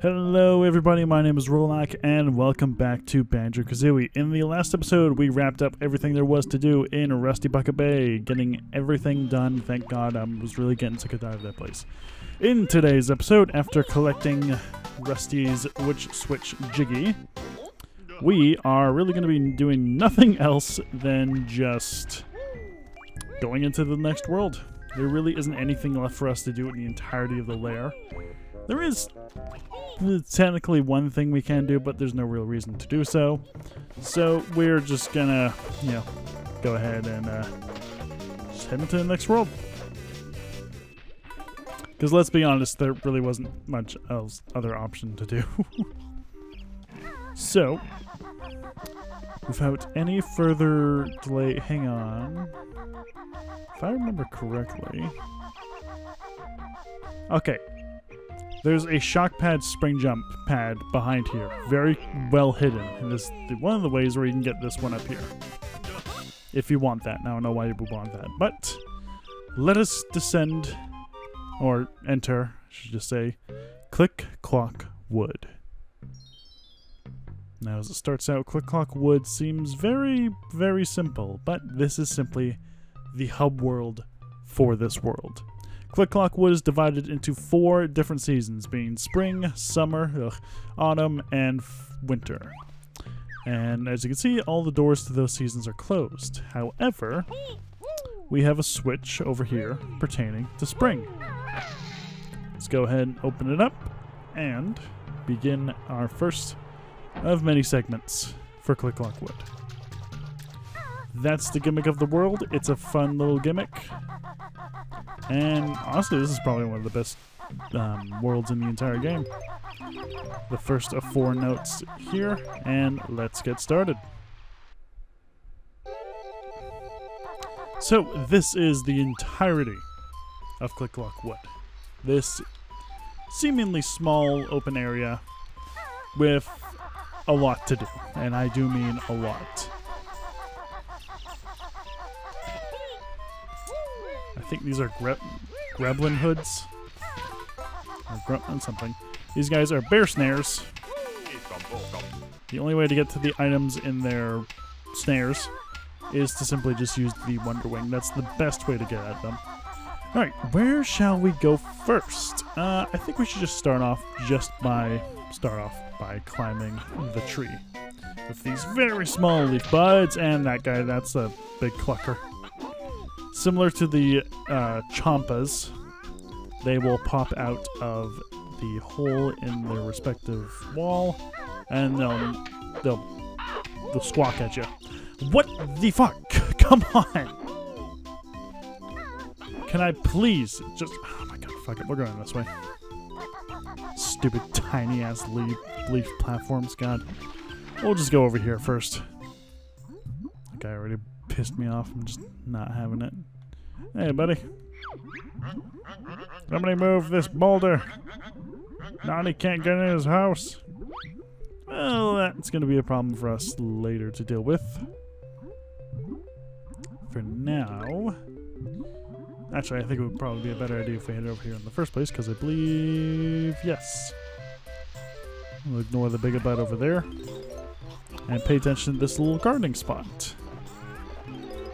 Hello everybody, my name is Rolak and welcome back to Banjo-Kazooie. In the last episode, we wrapped up everything there was to do in Rusty Bucket Bay, getting everything done. Thank God, I was really getting sick and tired of that place. In today's episode, after collecting Rusty's Witch Switch Jiggy, we are really going to be doing nothing else than just going into the next world. There really isn't anything left for us to do in the entirety of the lair. There is technically one thing we can do, but there's no real reason to do so. So we're just gonna, go ahead and just head into the next world. Because let's be honest, there really wasn't much else other option to do. So, without any further delay, hang on. If I remember correctly, okay. There's a shock pad spring jump pad behind here, very well hidden. And this is one of the ways where you can get this one up here. If you want that. Now I don't know why you would want that. But let us descend, or enter, I should just say, Click Clokc Wood. Now as it starts out, Click Clokc Wood seems very, very simple, but this is simply the hub world for this world. Click Clokc Wood is divided into 4 different seasons, being spring, summer, autumn, and winter. And as you can see, all the doors to those seasons are closed. However, we have a switch over here pertaining to spring. Let's go ahead and open it up and begin our first of many segments for Click Clokc Wood. That's the gimmick of the world. It's a fun little gimmick. And honestly, this is probably one of the best worlds in the entire game. The first of 4 notes here, and let's get started. So, this is the entirety of Click Clokc Wood. This seemingly small open area with a lot to do, and I do mean a lot. I think these are Gremlin hoods. Or Gruntilda something. These guys are bear snares. The only way to get to the items in their snares is to simply just use the Wonder Wing. That's the best way to get at them. Alright, where shall we go first? I think we should just start off by climbing the tree. With these very small leaf buds, and that guy, that's a big clucker. Similar to the Chompas, they will pop out of the hole in their respective wall, and they'll squawk at you. What the fuck? Come on! Can I please just? Oh my god! Fuck it. We're going this way. Stupid tiny ass leaf platforms. God. We'll just go over here first. That guy already pissed me off. I'm just not having it. Hey, buddy. Somebody move this boulder. Nani can't get in his house. Well, that's going to be a problem for us later to deal with. For now... Actually, I think it would probably be a better idea if we headed over here in the first place, because I believe... Yes. We'll ignore the big bud over there. And pay attention to this little gardening spot.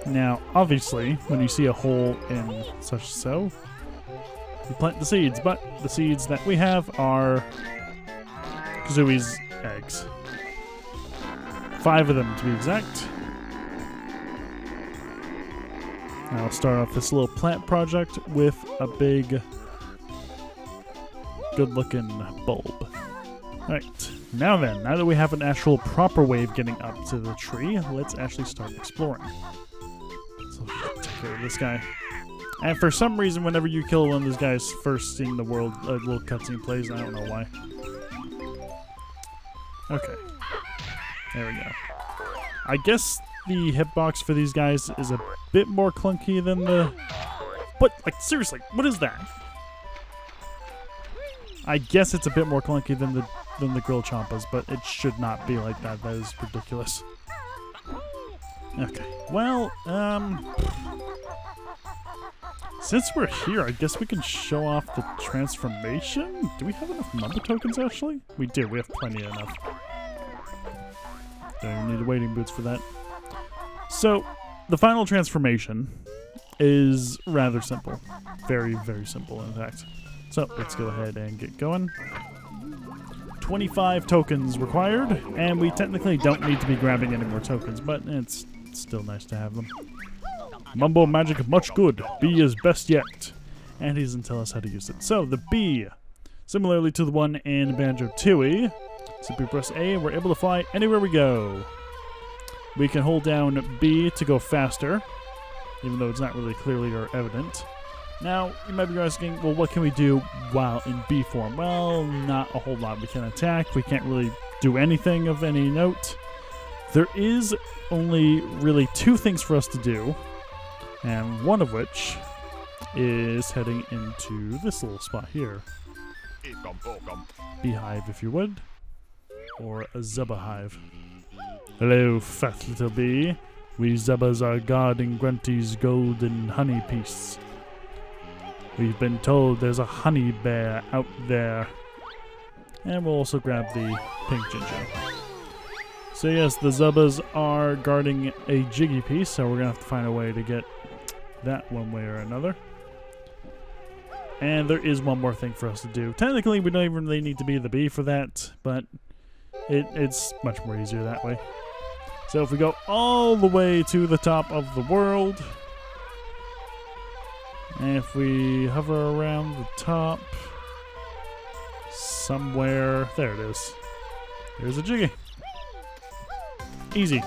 Now, obviously, when you see a hole in such and so, you plant the seeds, but the seeds that we have are Kazooie's eggs. 5 of them, to be exact. Now, I'll start off this little plant project with a big, good-looking bulb. Alright, now that we have an actual proper way of getting up to the tree, let's actually start exploring. So, take care of this guy. And for some reason, whenever you kill one of these guys first in the world, a little cutscene plays. I don't know why. Okay. There we go. I guess the hitbox for these guys is a bit more clunky than the... But, like, seriously, what is that? I guess it's a bit more clunky than the Grill Chompas, but it should not be like that. That is ridiculous. Okay. Well, Since we're here, I guess we can show off the transformation? Do we have enough Mumbo tokens, actually? We do. We have plenty enough. Don't even need the waiting boots for that. So, the final transformation is rather simple. Very, very simple, in fact. So, let's go ahead and get going. 25 tokens required, and we technically don't need to be grabbing any more tokens, but it's still nice to have them. Mumbo magic much good. B is best yet. And he doesn't tell us how to use it. So, the B, similarly to the one in Banjo-Tooie, simply press A and we're able to fly anywhere we go. We can hold down B to go faster, even though it's not really clearly or evident. Now, you might be asking, well, what can we do while in B form? Well, not a whole lot. We can attack. We can't really do anything of any note. There is only really two things for us to do, and one of which is heading into this little spot here. Beehive, if you would. Or a Zubba hive. Hello, fat little bee. We Zubbas are guarding Grunty's golden honey piece. We've been told there's a honey bear out there. And we'll also grab the pink ginger. So yes, the Zubbas are guarding a Jiggy piece, so we're going to have to find a way to get that one way or another. And there is one more thing for us to do. Technically, we don't even really need to be the bee for that, but it's much more easier that way. So if we go all the way to the top of the world, and if we hover around the top, somewhere, there it is. There's a Jiggy. Easy.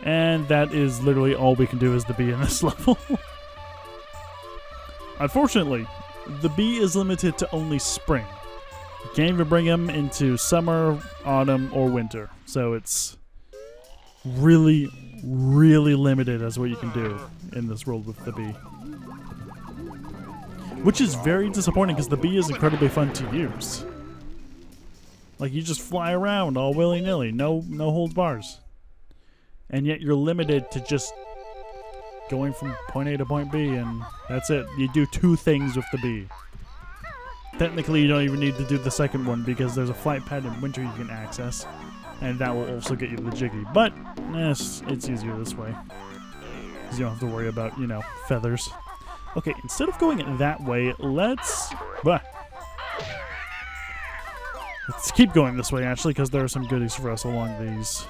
And that is literally all we can do as the bee in this level. Unfortunately, the bee is limited to only spring. You can't even bring him into summer, autumn, or winter. So it's really, really limited as what you can do in this world with the bee. Which is very disappointing because the bee is incredibly fun to use. Like, you just fly around all willy-nilly, no holds bars. And yet you're limited to just going from point A to point B, and that's it. You do two things with the bee. Technically, you don't even need to do the second one because there's a flight pad in winter you can access, and that will also get you the Jiggy. But it's easier this way because you don't have to worry about, you know, feathers. Okay, instead of going that way, let's keep going this way, actually, because there are some goodies for us along these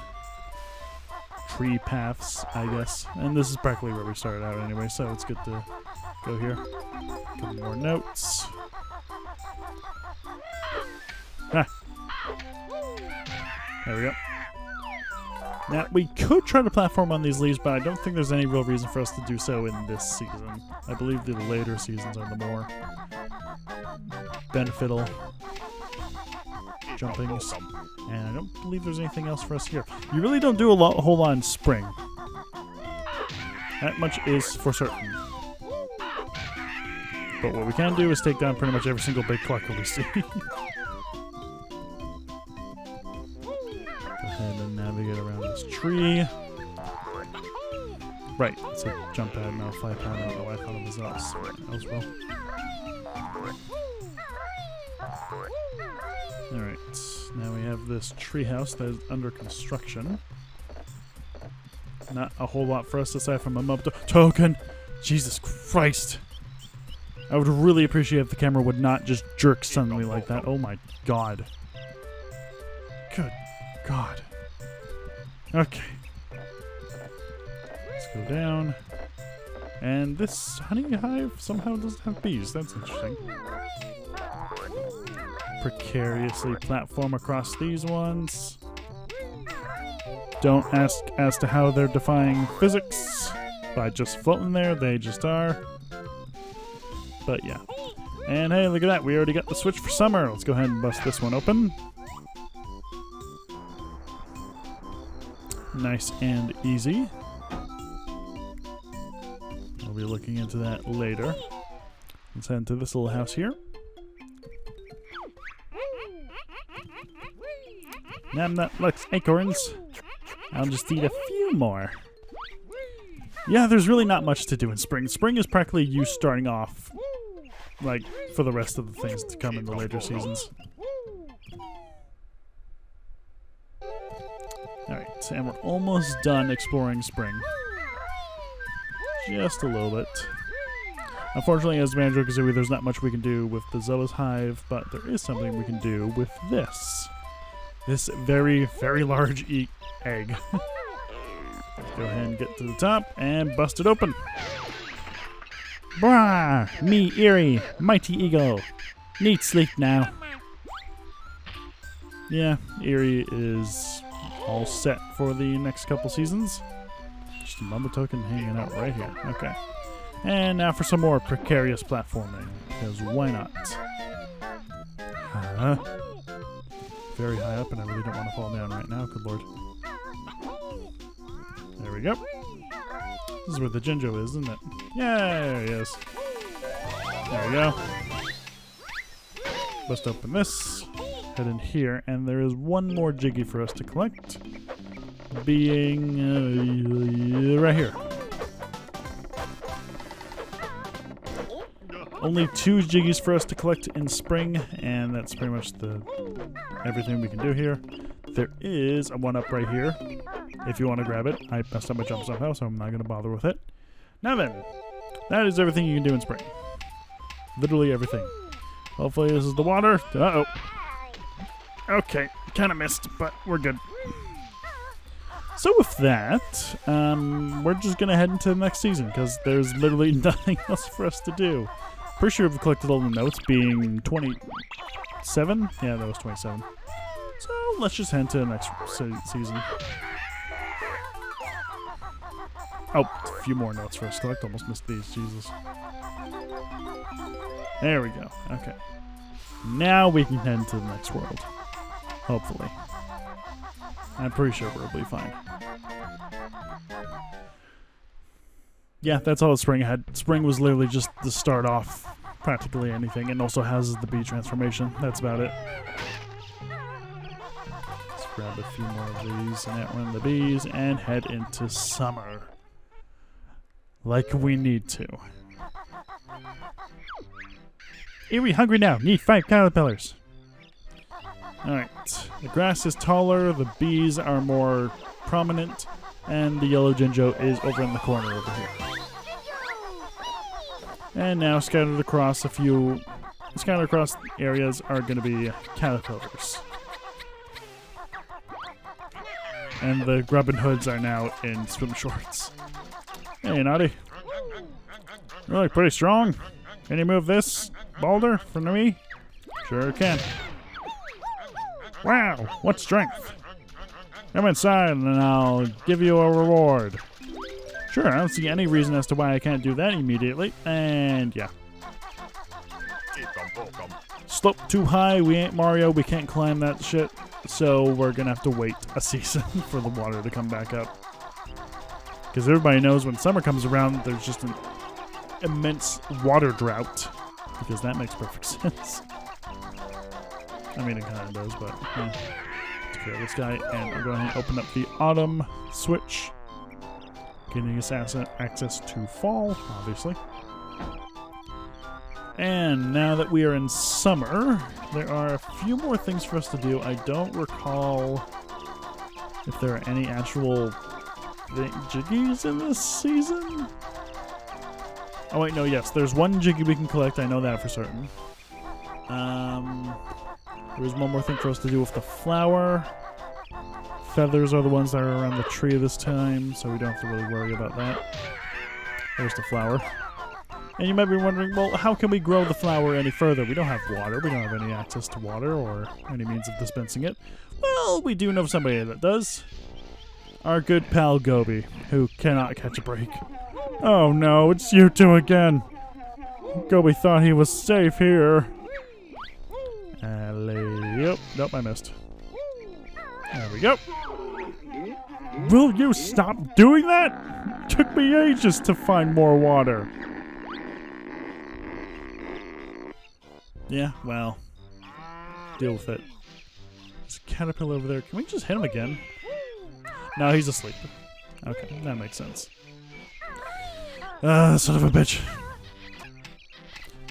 tree paths, I guess. And this is practically where we started out anyway, so it's good to go here. A couple more notes. Ah. There we go. Now, we could try to platform on these leaves, but I don't think there's any real reason for us to do so in this season. I believe the later seasons are the more beneficial jumpings, and I don't believe there's anything else for us here. You really don't do a whole lot in spring. That much is for certain. But what we can do is take down pretty much every single big clucker we see. Go ahead and navigate around this tree. Right, it's a jump pad, not a fly pad. I don't know why I thought it was elsewhere. Alright, now we have this treehouse that is under construction. Not a whole lot for us aside from a Mumbo token. Jesus Christ. I would really appreciate if the camera would not just jerk suddenly like that. Oh my god. Good god. Okay. Let's go down. And this honey hive somehow doesn't have bees. That's interesting. Precariously platform across these ones. Don't ask as to how they're defying physics by just floating there. They just are. But yeah. And hey, look at that. We already got the switch for summer. Let's go ahead and bust this one open. Nice and easy. We'll be looking into that later. Let's head into this little house here. Nam that likes acorns. I'll just eat a few more. Yeah, there's really not much to do in spring. Spring is practically you starting off, like, for the rest of the things to come in the later seasons. Alright, and we're almost done exploring spring. Just a little bit. Unfortunately, as Banjo-Kazooie, there's not much we can do with the Zoa's Hive, but there is something we can do with this. This very, very large egg. Go ahead and get to the top and bust it open. Brah! Me, Eerie, mighty eagle. Need sleep now. Yeah, Eerie is all set for the next couple seasons. Just a Mumbo token hanging out right here. Okay. And now for some more precarious platforming, because why not? Very high up, and I really don't want to fall down right now. Good lord. There we go. This is where the Jinjo is, isn't it? Yeah, there he is. There we go. Bust open this. Head in here, and there is one more Jiggy for us to collect. Being right here. Only 2 Jiggies for us to collect in spring, and that's pretty much everything we can do here. There is a 1-up right here, if you want to grab it. I messed up my jump somehow, so I'm not going to bother with it. Now then, that is everything you can do in spring. Literally everything. Hopefully this is the water. Uh-oh. Okay, kind of missed, but we're good. So with that, we're just going to head into the next season, because there's literally nothing else for us to do. Pretty sure we've collected all the notes, being 27? Yeah, that was 27. So let's just head to the next season. Oh, a few more notes for us to collect. Almost missed these, Jesus. There we go. Okay. Now we can head into the next world. Hopefully. I'm pretty sure we'll be fine. Yeah, that's all that spring had. Spring was literally just to start off practically anything, and also has the bee transformation. That's about it. Let's grab a few more of these and outrun the bees and head into summer. Like we need to. Eerie, hungry now. Need 5 caterpillars. Alright. The grass is taller, the bees are more prominent, and the yellow Jinjo is over in the corner over here. And now scattered across areas are going to be caterpillars. And the Grubbin Hoods are now in swim shorts. Hey, Naughty. You're like pretty strong. Can you move this boulder for me? Sure can. Wow, what strength. Come inside and I'll give you a reward. Sure, I don't see any reason as to why I can't do that immediately. And yeah. Slope too high, we ain't Mario, we can't climb that shit. So we're gonna have to wait a season for the water to come back up. Because everybody knows when summer comes around, there's just an immense water drought. Because that makes perfect sense. I mean, it kind of does, but yeah. Take care of this guy, and we're going to open up the autumn switch. Getting us access to fall, obviously. And now that we are in summer, there are a few more things for us to do. I don't recall if there are any actual Jiggies in this season. Oh wait, no, yes, there's one Jiggy we can collect. I know that for certain. There's one more thing for us to do with the flower. Feathers are the ones that are around the tree this time, so we don't have to really worry about that. There's the flower. And you might be wondering, well, how can we grow the flower any further? We don't have water. We don't have any access to water or any means of dispensing it. Well, we do know somebody that does. Our good pal Gobi, who cannot catch a break. Oh no, it's you two again. Gobi thought he was safe here. Yep, nope, I missed. There we go. Will you stop doing that? Took me ages to find more water. Yeah, well, deal with it. There's a caterpillar over there. Can we just hit him again? No, he's asleep. Okay, that makes sense. Son of a bitch.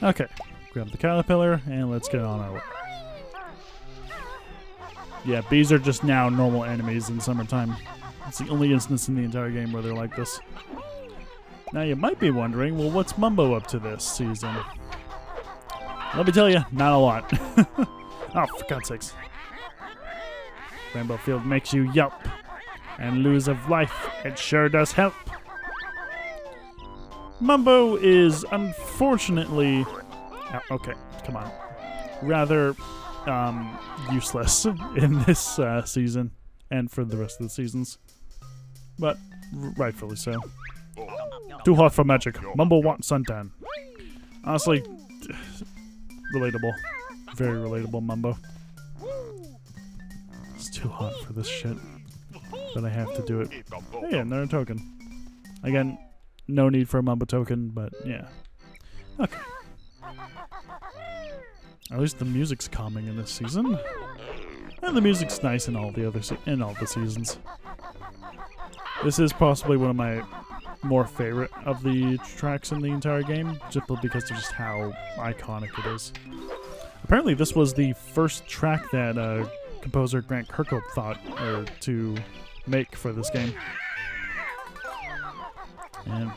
Okay, grab the caterpillar and let's get on our way. Yeah, bees are just now normal enemies in summertime. It's the only instance in the entire game where they're like this. Now you might be wondering, well, what's Mumbo up to this season? Let me tell you, not a lot. Oh, for God's sakes. Rainbow Field makes you yelp and lose of life. It sure does help. Mumbo is unfortunately... Oh, okay, come on. Rather useless in this season and for the rest of the seasons. But rightfully so. Too hot for magic. Mumbo wants suntan. Honestly, relatable. Very relatable, Mumbo. It's too hot for this shit. But I have to do it. Hey, another token. Again, no need for a Mumbo token, but yeah. Okay. At least the music's calming in this season. And the music's nice in all the other seasons. This is possibly one of my more favorite of the tracks in the entire game, just because of just how iconic it is. Apparently this was the first track that composer Grant Kirkhope thought to make for this game. And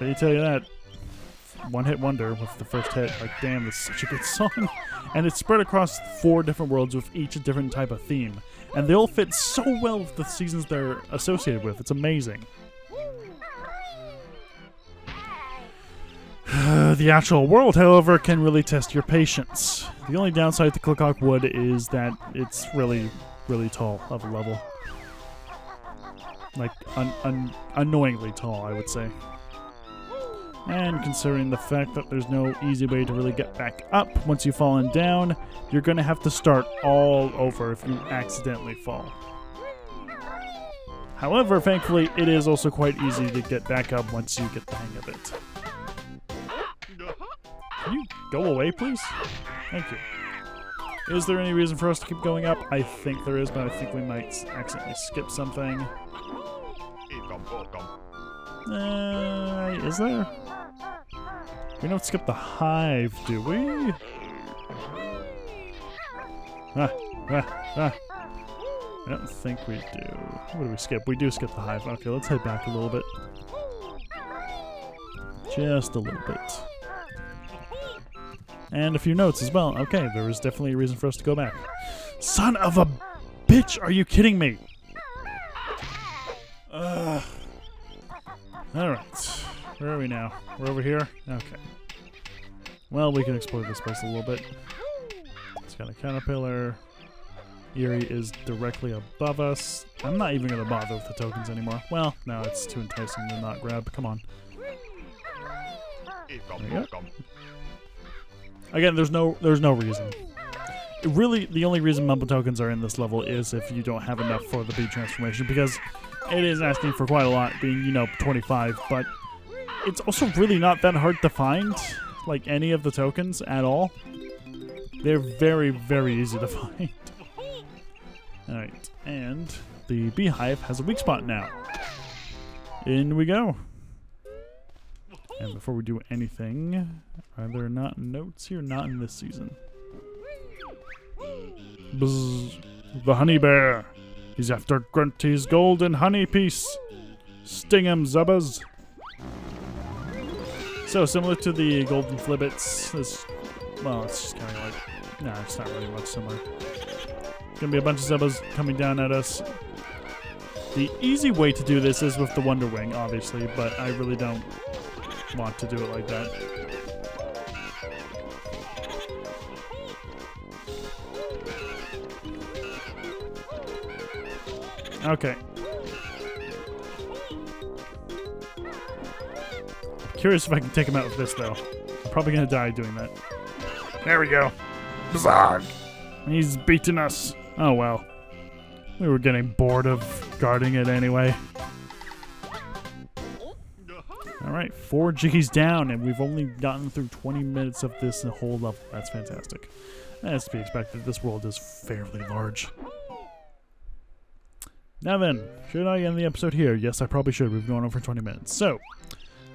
they tell you that. One-hit wonder with the first hit. Like, damn, this is such a good song. And it's spread across 4 different worlds with each a different type of theme. And they all fit so well with the seasons they're associated with. It's amazing. The actual world, however, can really test your patience. The only downside to Click Clokc Wood is that it's really, really tall of a level. Like, annoyingly tall, I would say. And considering the fact that there's no easy way to really get back up once you've fallen down, you're going to have to start all over if you accidentally fall. However, thankfully, it is also quite easy to get back up once you get the hang of it. Can you go away, please? Thank you. Is there any reason for us to keep going up? I think there is, but I think we might accidentally skip something. Is there? We don't skip the hive, do we? I don't think we do. What do we skip? We do skip the hive. Okay, let's head back a little bit. Just a little bit. And a few notes as well. Okay, there is definitely a reason for us to go back. Son of a bitch! Are you kidding me? Alright. Where are we now? We're over here? Okay. Well, we can explore this place a little bit. It's got a caterpillar. Eerie is directly above us. I'm not even going to bother with the tokens anymore. Well, no, it's too enticing to not grab. Come on. There you go. Again, there's no reason. Really, the only reason Mumbo tokens are in this level is if you don't have enough for the bee transformation, because it is asking for quite a lot, being, 25, but it's also really not that hard to find, like, any of the tokens at all. They're very, very easy to find. Alright, and the beehive has a weak spot now. In we go. And before we do anything, are there not notes here? Not in this season. Bzz. The honey bear. He's after Grunty's golden honey piece. Sting him, Zubbas. So, similar to the golden flibbits, well, it's just kind of like, nah, it's not really much similar. Gonna be a bunch of Zubbas coming down at us. The easy way to do this is with the Wonder Wing, obviously, but I really don't want to do it like that. Okay. I'm curious if I can take him out with this, though. I'm probably gonna die doing that. There we go. Bzog! He's beating us. Oh, well. We were getting bored of guarding it anyway. Alright, 4 G's down, and we've only gotten through 20 minutes of this whole level. That's fantastic. That's to be expected. This world is fairly large. Now then, should I end the episode here? Yes, I probably should. We've gone over 20 minutes. So,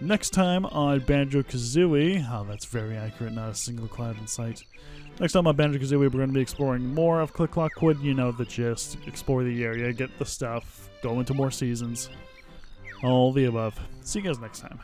Next time on Banjo-Kazooie, oh, that's very accurate, not a single cloud in sight. Next time on Banjo-Kazooie, we're going to be exploring more of Click Clokc Wood. You know the gist. Explore the area, get the stuff, go into more seasons. All the above. See you guys next time.